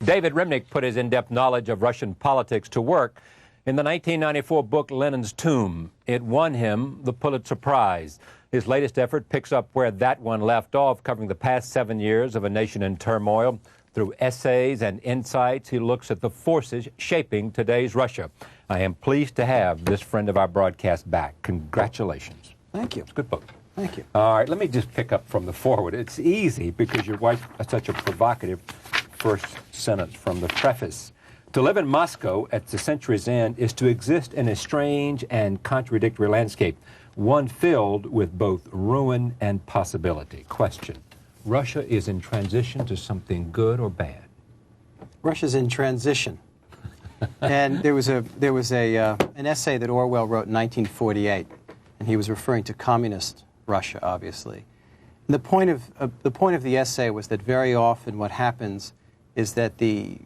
David Remnick put his in-depth knowledge of Russian politics to work in the 1994 book Lenin's Tomb. It won him the Pulitzer Prize. His latest effort picks up where that one left off, covering the past 7 years of a nation in turmoil. Through essays and insights, he looks at the forces shaping today's Russia. I am pleased to have this friend of our broadcast back. Congratulations. Thank you. It's a good book. Thank you. All right, let me just pick up from the forward. It's easy because your wife has such a provocative first sentence from the preface. To live in Moscow at the century's end is to exist in a strange and contradictory landscape, one filled with both ruin and possibility. Question: Russia is in transition to something good or bad? Russia's in transition. And there was an essay that Orwell wrote in 1948, and he was referring to communist Russia, obviously. And the point of the essay was that very often what happens is that the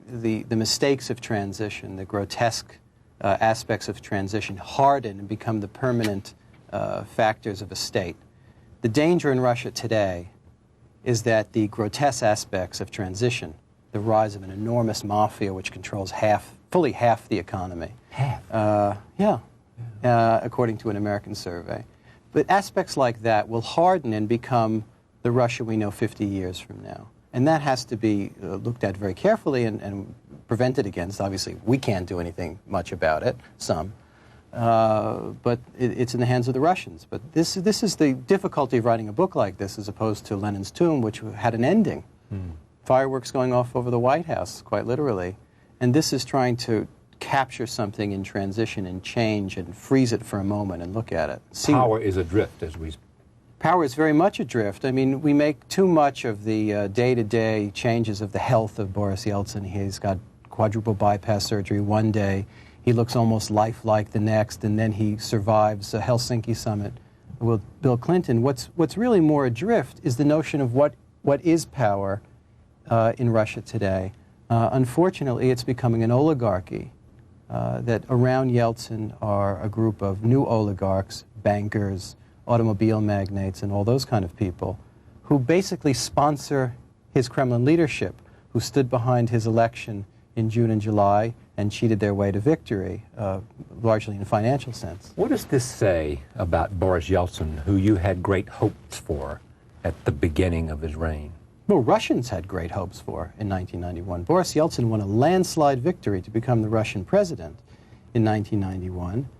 mistakes of transition, the grotesque aspects of transition, harden and become the permanent factors of a state. The danger in Russia today is that the grotesque aspects of transition, the rise of an enormous mafia which controls fully half the economy. Half? According to an American survey. But aspects like that will harden and become the Russia we know 50 years from now. And that has to be looked at very carefully and prevented against. Obviously, we can't do anything much about it, but it's in the hands of the Russians. But this is the difficulty of writing a book like this as opposed to Lenin's Tomb, which had an ending. Fireworks going off over the White House, quite literally. And this is trying to capture something in transition and change and freeze it for a moment and look at it. Power is adrift, as we... Power is very much adrift. I mean, we make too much of the day-to-day changes of the health of Boris Yeltsin. He's got quadruple bypass surgery one day. He looks almost lifelike the next, and then he survives a Helsinki summit with Bill Clinton. What's really more adrift is the notion of what is power in Russia today. Unfortunately, it's becoming an oligarchy. That around Yeltsin are a group of new oligarchs, bankers, automobile magnates, and all those kind of people who basically sponsor his Kremlin leadership, who stood behind his election in June and July and cheated their way to victory, largely in a financial sense. What does this say about Boris Yeltsin, who you had great hopes for at the beginning of his reign? Well, Russians had great hopes for in 1991. Boris Yeltsin won a landslide victory to become the Russian president in 1991.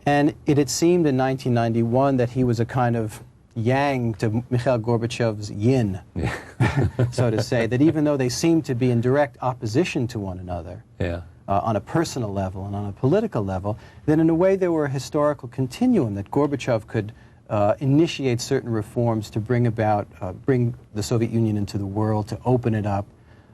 And it had seemed in 1991 that he was a kind of yang to Mikhail Gorbachev's yin, so to say, that even though they seemed to be in direct opposition to one another, on a personal level and on a political level, then in a way they were a historical continuum, that Gorbachev could initiate certain reforms to bring the Soviet Union into the world, to open it up,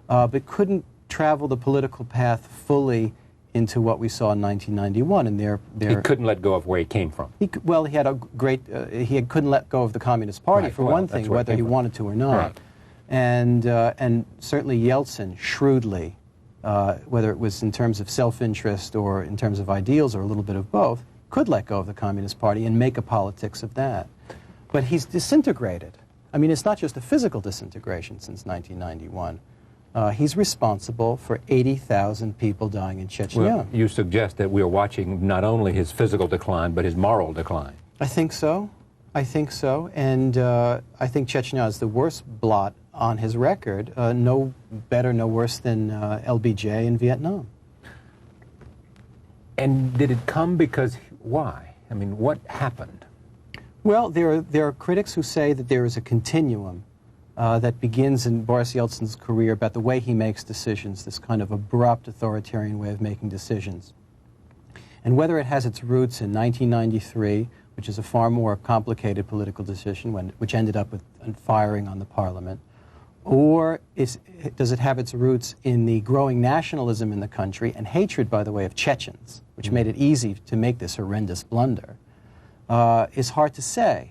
but couldn't travel the political path fully into what we saw in 1991, and he couldn't let go of where he came from. He had a great. He couldn't let go of the Communist Party for one thing, whether he wanted to or not. Right. And certainly Yeltsin shrewdly, whether it was in terms of self-interest or in terms of ideals or a little bit of both, could let go of the Communist Party and make a politics of that. But he's disintegrated. I mean, it's not just a physical disintegration since 1991. He's responsible for 80,000 people dying in Chechnya. Well, you suggest that we are watching not only his physical decline, but his moral decline. I think so. I think so. And I think Chechnya is the worst blot on his record. No better, no worse than LBJ in Vietnam. And did it come because, why? I mean, what happened? Well, there are critics who say that there is a continuum that begins in Boris Yeltsin's career about the way he makes decisions, this kind of abrupt authoritarian way of making decisions. And whether it has its roots in 1993, which is a far more complicated political decision, which ended up with firing on the parliament, or does it have its roots in the growing nationalism in the country and hatred, by the way, of Chechens, which made it easy to make this horrendous blunder, is hard to say.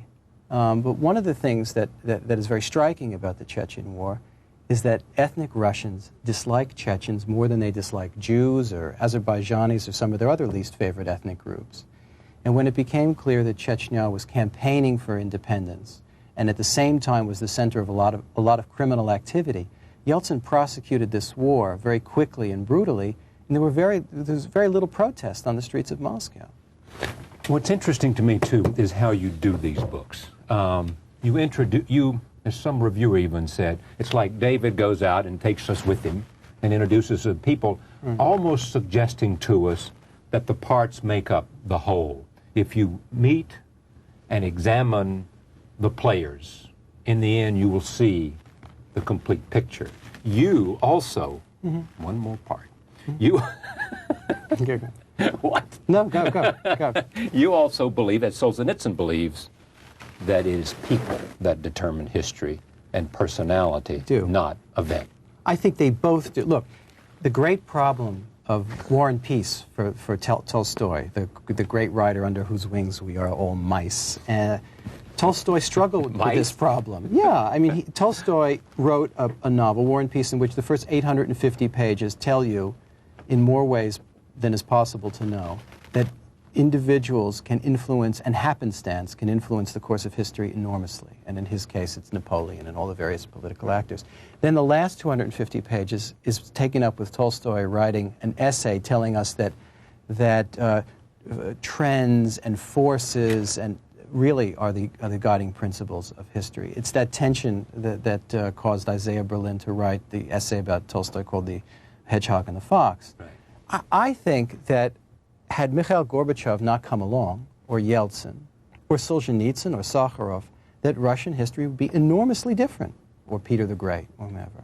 But one of the things that is very striking about the Chechen War is that ethnic Russians dislike Chechens more than they dislike Jews or Azerbaijanis or some of their other least favorite ethnic groups. And when it became clear that Chechnya was campaigning for independence and at the same time was the center of a lot of criminal activity, Yeltsin prosecuted this war very quickly and brutally, and there was very little protest on the streets of Moscow. What's interesting to me, too, is how you do these books. You, as some reviewer even said, it's like David goes out and takes us with him and introduces the people, almost suggesting to us that the parts make up the whole. If you meet and examine the players, in the end you will see the complete picture. You also, one more part, you... What? No, go. You also believe, as Solzhenitsyn believes, that it is people that determine history and personality, not event. I think they both do. Look, the great problem of War and Peace for Tolstoy, the great writer under whose wings we are all mice, Tolstoy struggled with this problem. Yeah, I mean, Tolstoy wrote a novel, War and Peace, in which the first 850 pages tell you, in more ways than is possible to know, that individuals can influence, and happenstance can influence the course of history enormously. And in his case, it's Napoleon and all the various political actors. Then the last 250 pages is taken up with Tolstoy writing an essay telling us that trends and forces and really are the guiding principles of history. It's that tension that caused Isaiah Berlin to write the essay about Tolstoy called The Hedgehog and the Fox. Right. I think that had Mikhail Gorbachev not come along, or Yeltsin, or Solzhenitsyn, or Sakharov, that Russian history would be enormously different, or Peter the Great, or whomever.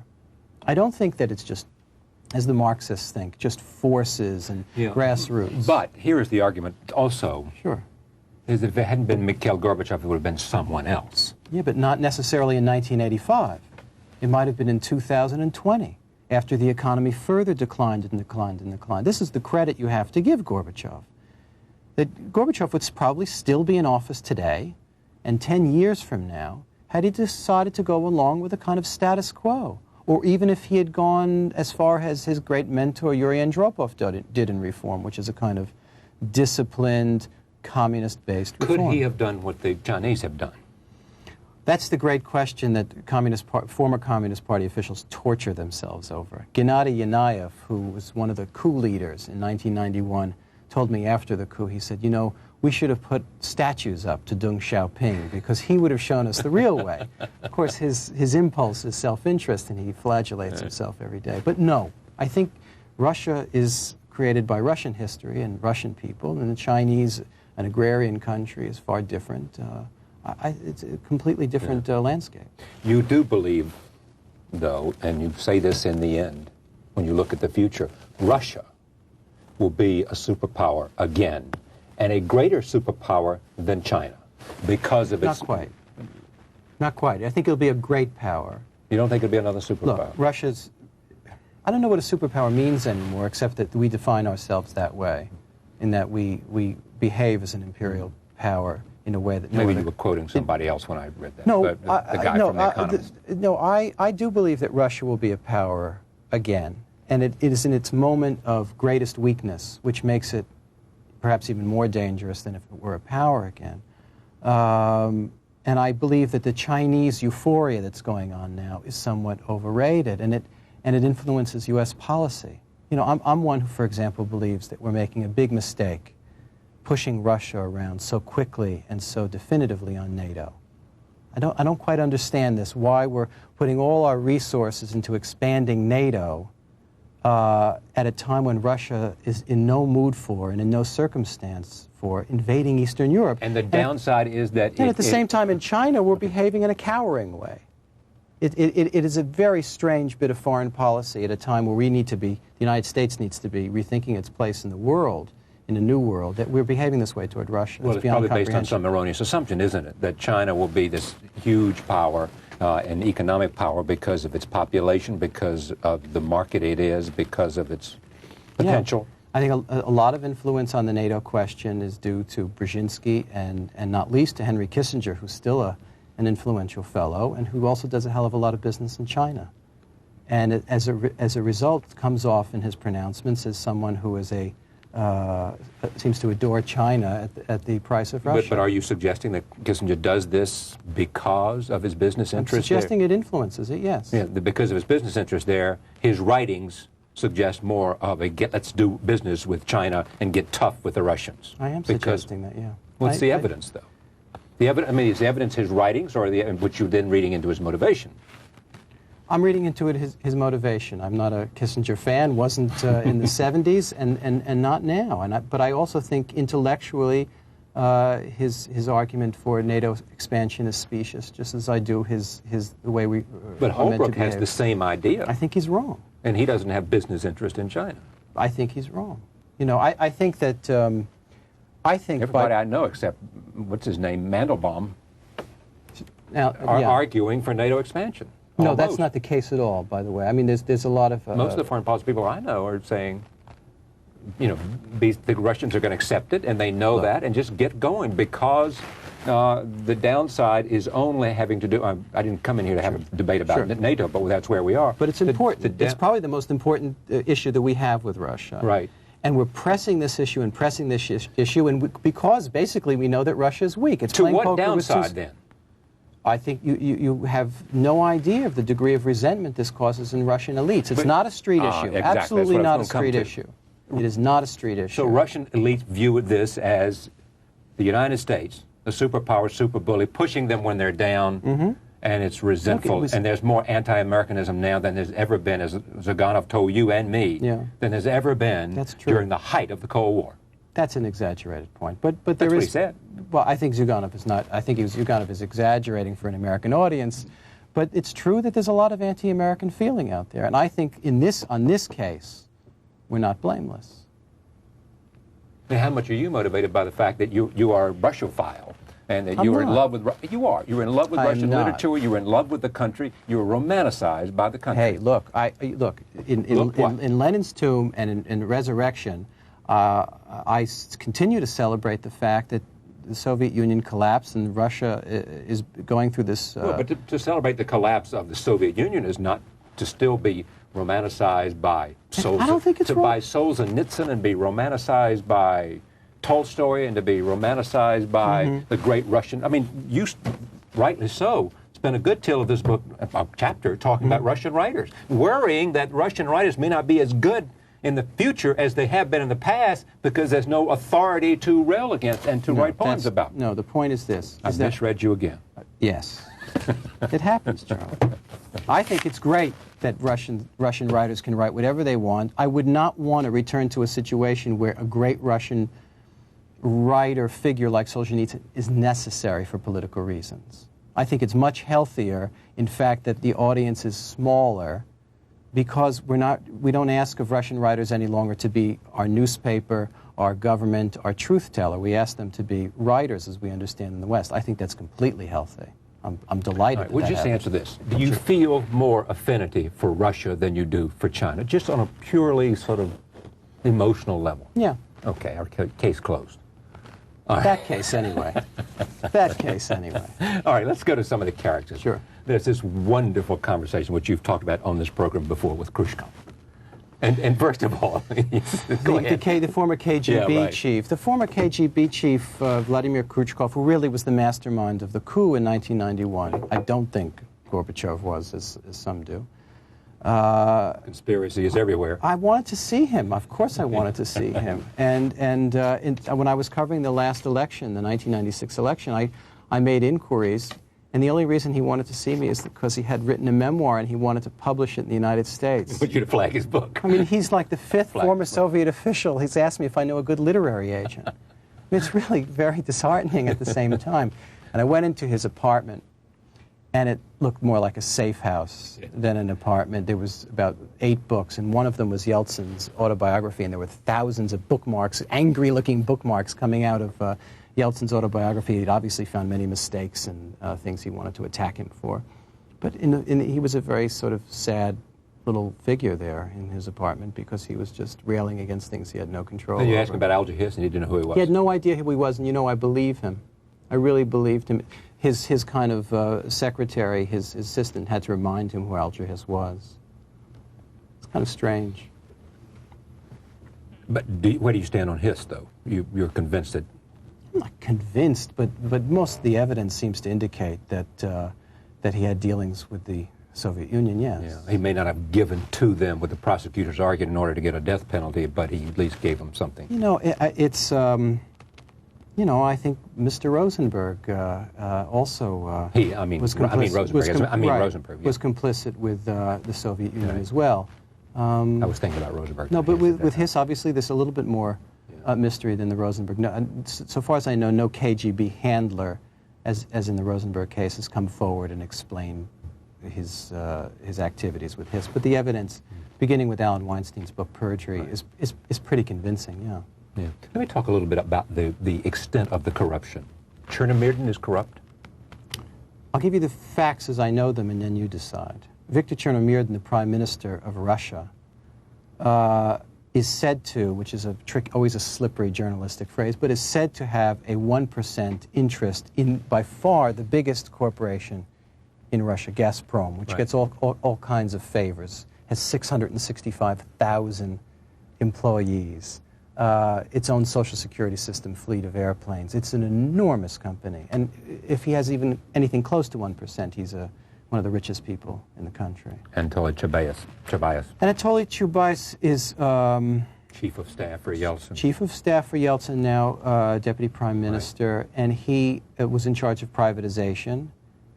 I don't think that it's just, as the Marxists think, just forces and grassroots. But here is the argument also. Sure. Is that if it hadn't been Mikhail Gorbachev, it would have been someone else. Yeah, but not necessarily in 1985. It might have been in 2020. After the economy further declined and declined and declined. This is the credit you have to give Gorbachev. That Gorbachev would probably still be in office today, and 10 years from now, had he decided to go along with a kind of status quo, or even if he had gone as far as his great mentor Yuri Andropov did in reform, which is a kind of disciplined, communist-based reform. Could he have done what the Chinese have done? That's the great question that former Communist Party officials torture themselves over. Gennady Yanayev, who was one of the coup leaders in 1991, told me after the coup, he said, you know, we should have put statues up to Deng Xiaoping because he would have shown us the real way. Of course, his impulse is self-interest and he flagellates himself every day. But no, I think Russia is created by Russian history and Russian people, and the Chinese, an agrarian country, is far different. It's a completely different landscape. You do believe, though, and you say this in the end, when you look at the future, Russia will be a superpower again, and a greater superpower than China, because of its... Not quite. Not quite. I think it'll be a great power. You don't think it'll be another superpower? Look, Russia's... I don't know what a superpower means anymore, except that we define ourselves that way, in that we behave as an imperial power in a way that... Maybe you were quoting somebody else when I read that. No, but the guy from The Economist. I do believe that Russia will be a power again, and it is in its moment of greatest weakness, which makes it perhaps even more dangerous than if it were a power again. And I believe that the Chinese euphoria that's going on now is somewhat overrated, and it influences U.S. policy. You know, I'm one who, for example, believes that we're making a big mistake pushing Russia around so quickly and so definitively on NATO. I don't quite understand this, why we're putting all our resources into expanding NATO at a time when Russia is in no mood for and in no circumstance for invading Eastern Europe. And the downside is that... And at the same time in China, we're behaving in a cowering way. It is a very strange bit of foreign policy at a time where the United States needs to be rethinking its place in the world, in a new world, that we're behaving this way toward Russia. Well, it's probably based on some erroneous assumption, isn't it? That China will be this huge power and economic power because of its population, because of the market it is, because of its potential. Yeah. I think a lot of influence on the NATO question is due to Brzezinski and not least to Henry Kissinger, who's still an influential fellow and who also does a hell of a lot of business in China. And as a result, comes off in his pronouncements as someone who is a seems to adore China at the price of Russia. But are you suggesting that Kissinger does this because of his business I'm interests? suggesting it influences it, yes. Yeah, because of his business interests there, his writings suggest more of a let's do business with China and get tough with the Russians. I am suggesting that, yeah. What's the evidence, though? The evidence, I mean, is the evidence his writings, or which you're then reading into his motivation? I'm reading into it his motivation. I'm not a Kissinger fan, wasn't in the 70s, and not now. But I also think intellectually his argument for NATO expansion is specious, just as I do the way we But are meant to Holbrooke has behave. the same idea. I think he's wrong. And he doesn't have business interest in China. I think he's wrong. You know, I think that... I think everybody I know, except, what's his name, Mandelbaum, now, are yeah. arguing for NATO expansion. No, Almost. that's not the case at all, by the way. I mean, there's a lot of... Most of the foreign policy people I know are saying, you know, the Russians are going to accept it, and they know that, and just get going, because the downside is only having to do... I didn't come in here to have a debate about NATO, but that's where we are. But it's important. It's probably the most important issue that we have with Russia. Right. And we're pressing this issue and pressing this issue, and because basically we know that Russia is weak. It's to playing what poker downside, with then? I think you have no idea of the degree of resentment this causes in Russian elites. It's not a street issue. Exactly. Absolutely not a street issue. It is not a street issue. So Russian elites view this as the United States, the superpower, super bully, pushing them when they're down, and it's resentful. Look, and there's more anti-Americanism now than there's ever been, as Zyganov told you and me, than there's ever been during the height of the Cold War. That's an exaggerated point, but there That's is. what he said. Well, I think Zyganov is not. I think Zyganov is exaggerating for an American audience, but it's true that there's a lot of anti-American feeling out there, and I think on this case, we're not blameless. And how much are you motivated by the fact that you are a Russophile, and that I'm you are in not. love with you're in love with I'm Russian not. literature, you're in love with the country, you're romanticized by the country. Hey, look, in Lenin's tomb and in Resurrection, I continue to celebrate the fact that the Soviet Union collapsed and Russia is going through this... well, but to celebrate the collapse of the Soviet Union is not to still be romanticized by Solzhenitsyn. I don't think it's wrong. By Solzhenitsyn and be romanticized by Tolstoy and to be romanticized by the great Russian... I mean, you, rightly so, spent a good deal of this book, a chapter, talking about Russian writers, worrying that Russian writers may not be as good in the future as they have been in the past because there's no authority to rail against and to write poems about. No, the point is this. I misread you again. Yes. It happens, Charlie. I think it's great that Russian writers can write whatever they want. I would not want to return to a situation where a great Russian writer figure like Solzhenitsyn is necessary for political reasons. I think it's much healthier, in fact, that the audience is smaller, because we don't ask of Russian writers any longer to be our newspaper, our government, our truth teller. We ask them to be writers as we understand in the West. I think that's completely healthy. I'm delighted. Right, well, just happens. answer this. Do you feel more affinity for Russia than you do for China, just on a purely sort of emotional level? Yeah. Okay, our case closed. That case anyway. That case anyway. All right, let's go to some of the characters. Sure. There's this wonderful conversation, which you've talked about on this program before, with Khrushchev. And first of all, go ahead. The former KGB right. chief. The former KGB chief, Vladimir Khrushchev, who really was the mastermind of the coup in 1991. I don't think Gorbachev was, as some do. Conspiracy is everywhere. I wanted to see him. Of course I wanted to see him. And when I was covering the last election, the 1996 election, I made inquiries. And the only reason he wanted to see me is because he had written a memoir and he wanted to publish it in the United States. Put you to flag his book. I mean, he's like the fifth former Soviet official. He's asked me if I know a good literary agent. I mean, it's really very disheartening at the same time. And I went into his apartment, and it looked more like a safe house than an apartment. There was about 8 books, and one of them was Yeltsin's autobiography, and there were thousands of bookmarks, angry-looking bookmarks coming out of Yeltsin's autobiography. He'd obviously found many mistakes and things he wanted to attack him for. But he was a very sort of sad little figure there in his apartment because he was just railing against things he had no control over. And you asked him about Alger Hiss, and he didn't know who he was. He had no idea who he was, and I believe him. I really believed him. His kind of secretary, his assistant, had to remind him who Alger Hiss was. It's kind of strange. But where do you stand on Hiss, though? You're convinced that... I'm not convinced, but most of the evidence seems to indicate that he had dealings with the Soviet Union, yes. Yeah. He may not have given to them what the prosecutors argued in order to get a death penalty, but he at least gave them something. You know, it's... you know, I think Mr. Rosenberg also Rosenberg was complicit with the Soviet Union as well. I was thinking about Rosenberg. No, but with Hiss, obviously, there's a little bit more mystery than the Rosenberg. No, so far as I know, no KGB handler, as in the Rosenberg case, has come forward and explained his activities with Hiss. But the evidence, beginning with Alan Weinstein's book Perjury, is pretty convincing. Yeah. Yeah. Let me talk a little bit about the extent of the corruption. Chernomyrdin is corrupt? I'll give you the facts as I know them, and then you decide. Viktor Chernomyrdin, the Prime Minister of Russia, is said to, which is always a slippery journalistic phrase, but is said to have a 1% interest in, by far, the biggest corporation in Russia, Gazprom, which gets all kinds of favors, has 665,000 employees. Its own social security system, fleet of airplanes. It's an enormous company. And if he has even anything close to 1%, he's one of the richest people in the country. Anatoly Chubais. Anatoly Chubais is... Chief of Staff for Yeltsin. Chief of Staff for Yeltsin, now Deputy Prime Minister. And he was in charge of privatization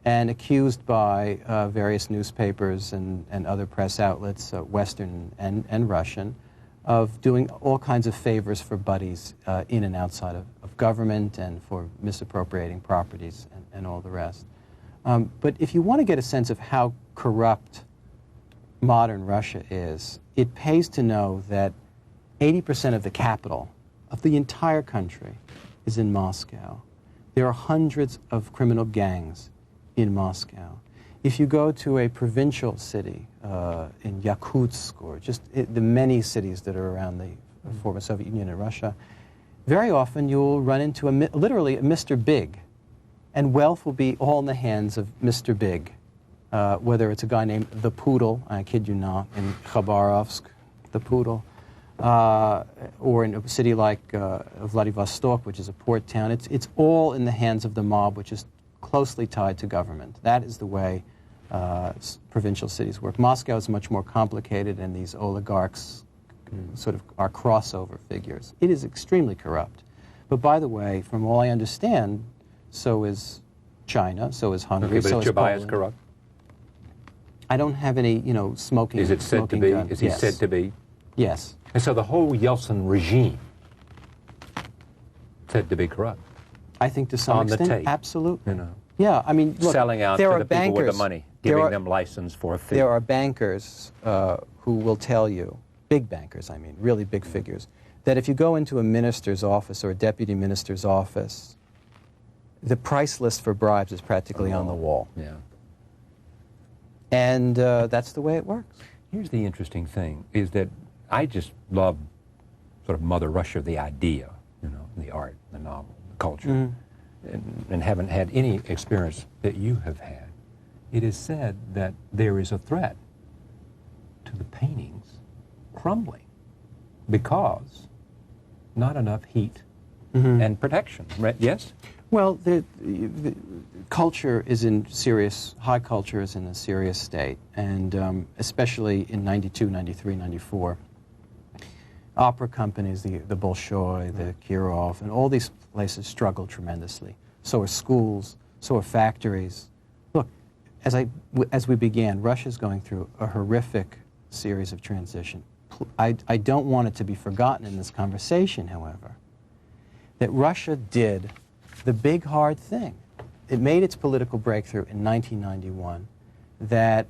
and accused by various newspapers and other press outlets, Western and Russian, of doing all kinds of favors for buddies in and outside of government and for misappropriating properties and all the rest. But if you want to get a sense of how corrupt modern Russia is, it pays to know that 80% of the capital of the entire country is in Moscow. There are hundreds of criminal gangs in Moscow. If you go to a provincial city in Yakutsk or just the many cities that are around the former Soviet Union and Russia, very often you'll run into literally a Mr. Big, and wealth will be all in the hands of Mr. Big, whether it's a guy named the Poodle, I kid you not, in Khabarovsk, the Poodle, or in a city like Vladivostok, which is a port town. It's all in the hands of the mob, which is closely tied to government. That is the way provincial cities work. Moscow is much more complicated, and these oligarchs sort of are crossover figures. It is extremely corrupt. But by the way, from all I understand, so is China, so is Hungary, so is Poland. Is corrupt? I don't have any, smoking. Is it said to be? Gun. Is he said to be? Yes. And so the whole Yeltsin regime said to be corrupt. I think to some extent, the tape, absolutely. You know, yeah, I mean, look, selling out there to are the bankers, people with the money, giving them license for a fee. There are bankers who will tell you, big bankers, I mean, really big figures, that if you go into a minister's office or a deputy minister's office, the price list for bribes is practically on the wall. Yeah. And that's the way it works. Here's the interesting thing, is that I just love sort of Mother Russia, the idea, the art, the novel, the culture, and haven't had any experience that you have had. It is said that there is a threat to the paintings crumbling because not enough heat and protection, right? Yes? Well, the culture is in high culture is in a serious state, and especially in 92, 93, 94, opera companies, the Bolshoi, the Kirov, and all these places struggle tremendously. So are schools, so are factories. Look, as we began, Russia's going through a horrific series of transition. I don't want it to be forgotten in this conversation, however, that Russia did the big hard thing. It made its political breakthrough in 1991 that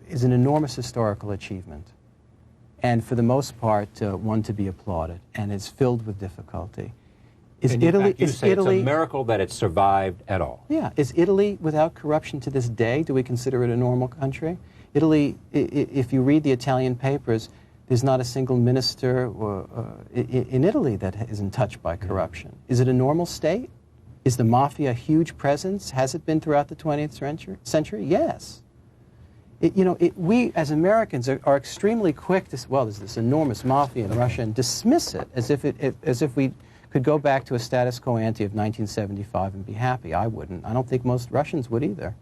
is an enormous historical achievement, and for the most part one to be applauded, and is filled with difficulty. Is Italy? It's a miracle that it survived at all. Yeah. Is Italy without corruption to this day? Do we consider it a normal country? Italy, if you read the Italian papers, there's not a single minister in Italy that isn't touched by corruption. Is it a normal state? Is the mafia a huge presence? Has it been throughout the 20th century? Yes. We as Americans are extremely quick to, well, there's this enormous mafia in Russia, and dismiss it as if we could go back to a status quo ante of 1975 and be happy. I wouldn't. I don't think most Russians would either.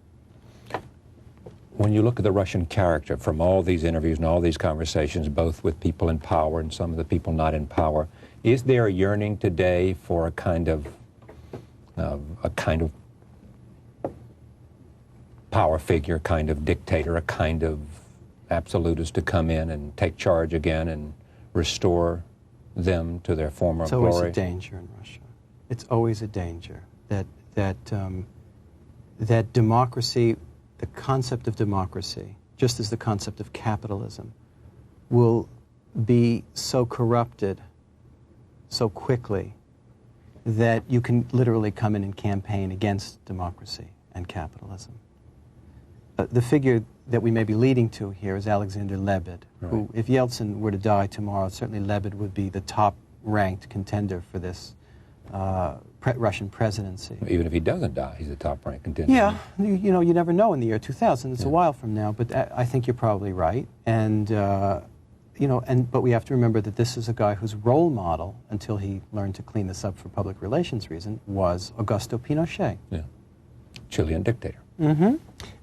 When you look at the Russian character from all these interviews and all these conversations, both with people in power and some of the people not in power, is there a yearning today for a kind of power figure, kind of dictator, a kind of absolutist to come in and take charge again and restore them to their former glory? It's always a danger in Russia. It's always a danger that democracy, the concept of democracy, just as the concept of capitalism, will be so corrupted so quickly that you can literally come in and campaign against democracy and capitalism. The figure that we may be leading to here is Alexander Lebed, right, who, if Yeltsin were to die tomorrow, certainly Lebed would be the top-ranked contender for this Russian presidency. Even if he doesn't die, he's a top-ranked contender. Yeah, you never know in the year 2000. It's a while from now, but I think you're probably right. And but we have to remember that this is a guy whose role model, until he learned to clean this up for public relations reasons, was Augusto Pinochet. Yeah, Chilean dictator. Mm-hmm.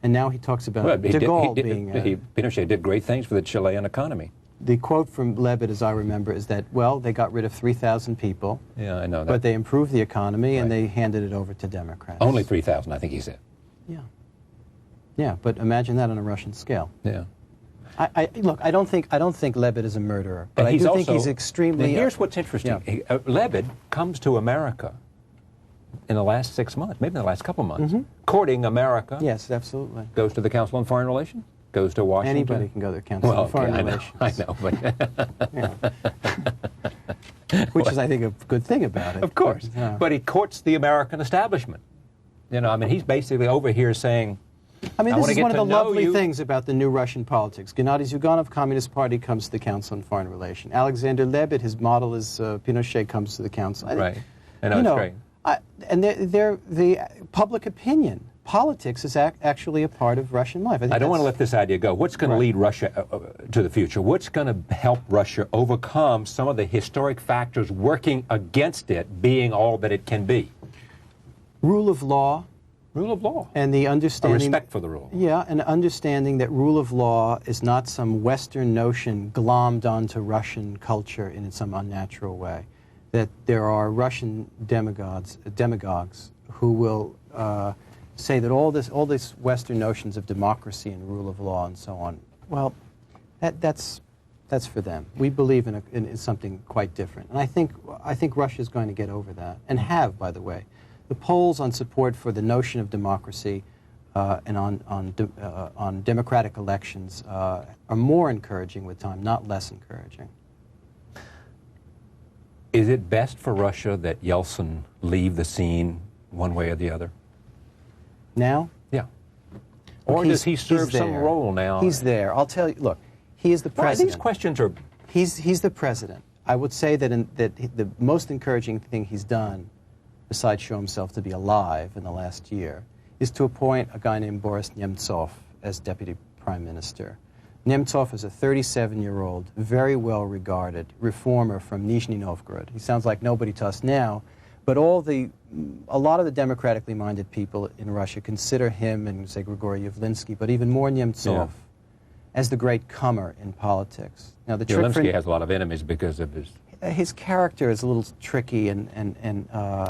And now he talks about de Gaulle being... Pinochet did great things for the Chilean economy. The quote from Lebed, as I remember, is that, well, they got rid of 3,000 people. Yeah, I know that. But they improved the economy, right, and they handed it over to Democrats. Only 3,000, I think he said. Yeah. Yeah, but imagine that on a Russian scale. Yeah. Look, I don't think Lebed is a murderer, but I do think he's extremely... Now here's what's interesting. Yeah. Lebed comes to America in the last 6 months, maybe in the last couple months, courting America. Yes, absolutely. Goes to the Council on Foreign Relations, goes to Washington. Anybody can go to the Council on Foreign Relations. I know, but... Which is, I think, a good thing about it. Of course. Yeah. But he courts the American establishment. He's basically over here saying... this is one of the lovely things about the new Russian politics. Gennady Zyuganov, Communist Party, comes to the Council on Foreign Relations. Alexander Lebed, his model is Pinochet, comes to the Council. Right. I know, it's great. And the public opinion, politics is actually a part of Russian life. I don't want to let this idea go. What's going to lead Russia to the future? What's going to help Russia overcome some of the historic factors working against it being all that it can be? Rule of law. Rule of law. And the understanding... A respect for the rule. Yeah, and understanding that rule of law is not some Western notion glommed onto Russian culture in some unnatural way. That there are Russian demagogues who will say that all these Western notions of democracy and rule of law and so on, well, that's for them. We believe in something quite different. And I think Russia is going to get over that, and have, by the way. The polls on support for the notion of democracy and on democratic elections are more encouraging with time, not less encouraging. Is it best for Russia that Yeltsin leave the scene one way or the other? Now? Yeah. Or does he serve some role now? He's there. I'll tell you, look, he is the president. These questions are... He's the president. I would say that the most encouraging thing he's done, besides show himself to be alive in the last year, is to appoint a guy named Boris Nemtsov as deputy prime minister. Nemtsov is a 37-year-old, very well-regarded reformer from Nizhny Novgorod. He sounds like nobody to us now, but a lot of the democratically minded people in Russia consider him and, say, Grigory Yavlinsky, but even more Nemtsov, as the great comer in politics. Now, the Yavlinsky has a lot of enemies because of his character is a little tricky and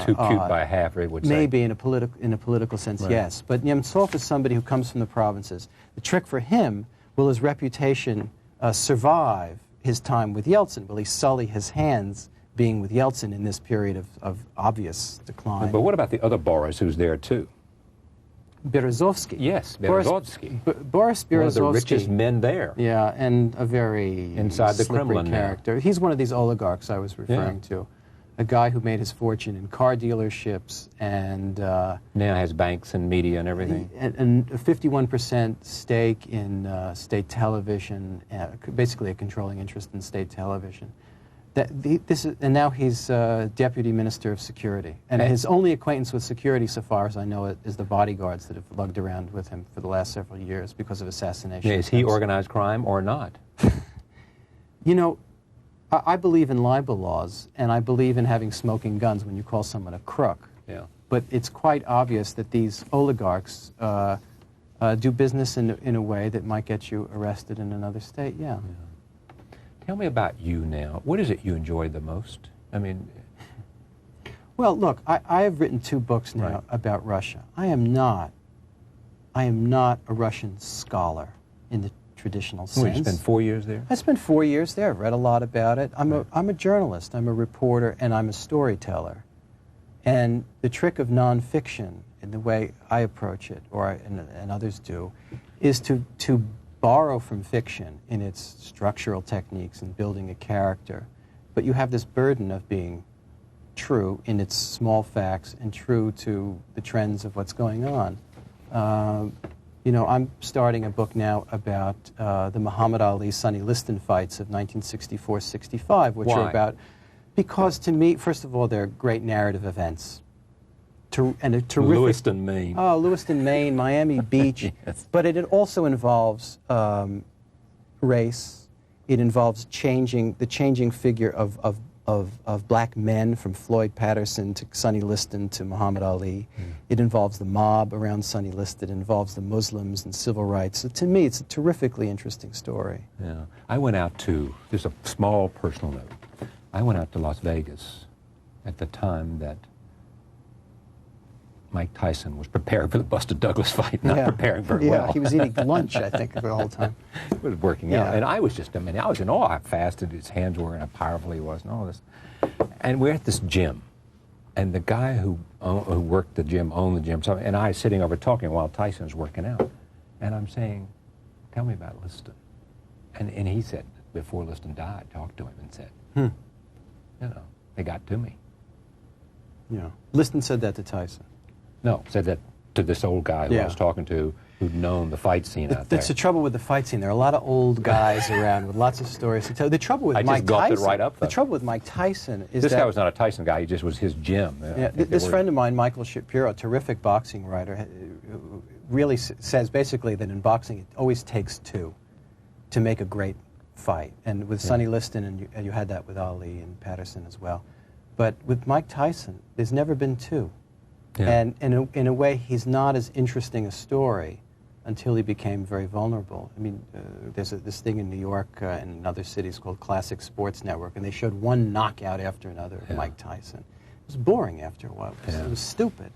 too cute by half, I would say. Maybe in a political sense, right, yes. But Nemtsov is somebody who comes from the provinces. The trick for him, will his reputation survive his time with Yeltsin? Will he sully his hands being with Yeltsin in this period of obvious decline? But what about the other Boris who's there too? Berezovsky. Yes, Berezovsky. Boris Berezovsky. One of the richest men there. Yeah, and a very inside the Kremlin character. He's one of these oligarchs I was referring to. A guy who made his fortune in car dealerships and... now has banks and media and everything. And a 51% stake in state television, basically a controlling interest in state television. And now he's Deputy Minister of Security. And his only acquaintance with security, so far as I know it, is the bodyguards that have lugged around with him for the last several years because of assassination. Is he organized crime or not? You know, I believe in libel laws, and I believe in having smoking guns when you call someone a crook. Yeah. But it's quite obvious that these oligarchs do business in a way that might get you arrested in another state, yeah. Tell me about you now. What is it you enjoy the most? I mean... Well, look, I have written 2 books now about Russia. I am not a Russian scholar in the traditional sense. Well, you spent 4 years there? I spent 4 years there. I've read a lot about it. I'm a journalist. I'm a reporter, and I'm a storyteller. And the trick of nonfiction, in the way I approach it, and others do, is to borrow from fiction in its structural techniques and building a character. But you have this burden of being true in its small facts and true to the trends of what's going on. You know, I'm starting a book now about the Muhammad Ali-Sonny Liston fights of 1964-65, which are about... Because to me, first of all, they're great narrative events. And a terrific... Lewiston, Maine. Oh, Lewiston, Maine, Miami Beach. Yes. But it also involves race. It involves the changing figure of black men, from Floyd Patterson to Sonny Liston to Muhammad Ali. It involves the mob around Sonny Liston. It involves the Muslims and civil rights. So to me, it's a terrifically interesting story. Yeah. I went out to, just a small personal note, I went out to Las Vegas at the time that Mike Tyson was preparing for the Buster Douglas fight, not preparing very well. Yeah, he was eating lunch, I think, the whole time. It was working out. And I was just, I mean, I was in awe how fast his hands were and how powerful he was and all this. And we're at this gym. And the guy who worked the gym, owned the gym, and I sitting over talking while Tyson's working out. And I'm saying, tell me about Liston. And he said, before Liston died, talked to him and said, you know, they got to me. Yeah. Liston said that to Tyson. No, said that to this old guy who I was talking to, who'd known the fight scene out there. That's the trouble with the fight scene. There are a lot of old guys around with lots of stories to tell. The trouble with Mike Tyson, it right up, the trouble with Mike Tyson is this guy was not a Tyson guy. He just was his gym. This friend of mine, Michael Shapiro, a terrific boxing writer, really says basically that in boxing it always takes 2 to make a great fight. And with Sonny Liston, and you had that with Ali and Patterson as well. But with Mike Tyson, there's never been 2. Yeah. And in a way, he's not as interesting a story until he became very vulnerable. I mean, there's this thing in New York and in other cities called Classic Sports Network, and they showed one knockout after another of Mike Tyson. It was boring after a while. It was stupid.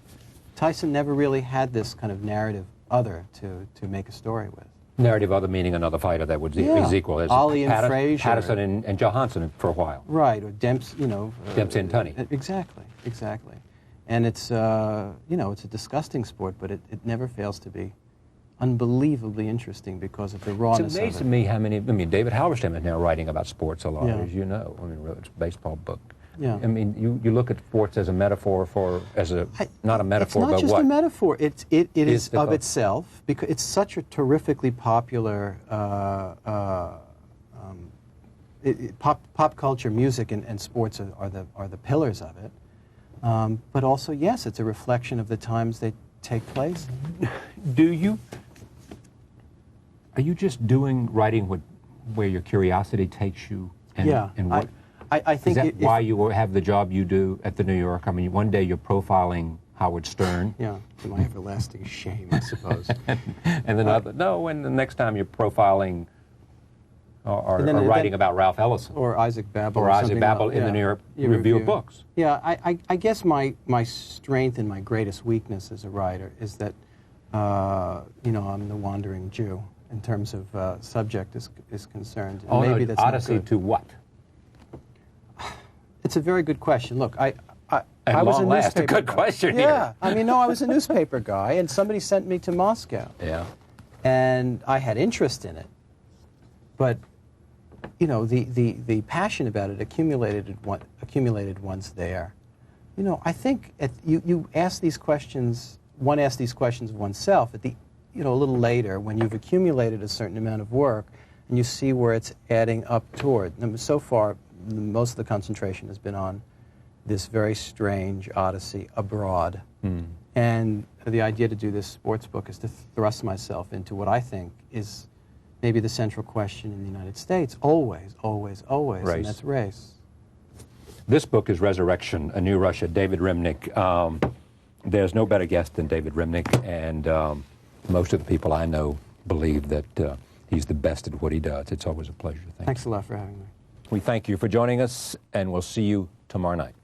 Tyson never really had this kind of narrative other to make a story with. Narrative other meaning another fighter that would is equal. There's Ali and Frazier. Patterson and Johansson for a while. Right, or Dempsey, you know. Dempsey and Tunney. Exactly. And it's, you know, it's a disgusting sport, but it never fails to be unbelievably interesting because of the rawness of it. It's amazing to me how many, I mean, David Halberstam is now writing about sports a lot, as you know. I mean, it's a baseball book. Yeah. I mean, you look at sports as a metaphor for, not a metaphor, but what? It's not just a metaphor. It is of itself, because it's such a terrifically popular pop culture, music, and sports are the pillars of it. But also, yes, it's a reflection of the times they take place. Are you just writing where your curiosity takes you? And what? I think is that why you have the job you do at the New York? I mean, one day you're profiling Howard Stern. Yeah, to my everlasting shame, I suppose. and the next time you're profiling or writing about Ralph Ellison. Or Isaac Babel. Or Isaac Babel in the New York Review of Books. Yeah, I guess my strength and my greatest weakness as a writer is that, you know, I'm the wandering Jew in terms of subject is concerned. And maybe that's Odyssey to what? It's a very good question. Look, I was a newspaper guy. Good question here. Yeah, I mean, no, I was a newspaper guy, and somebody sent me to Moscow. Yeah. And I had interest in it, but you know, the passion about it accumulated once there. You know, I think you ask these questions. One asks these questions of oneself a little later when you've accumulated a certain amount of work, and you see where it's adding up toward. And so far, most of the concentration has been on this very strange odyssey abroad. And the idea to do this sports book is to thrust myself into what I think is maybe the central question in the United States, always, always, always, Race. and that's race. This book is Resurrection, A New Russia, David Remnick. There's no better guest than David Remnick, and most of the people I know believe that he's the best at what he does. It's always a pleasure. Thanks a lot for having me. We thank you for joining us, and we'll see you tomorrow night.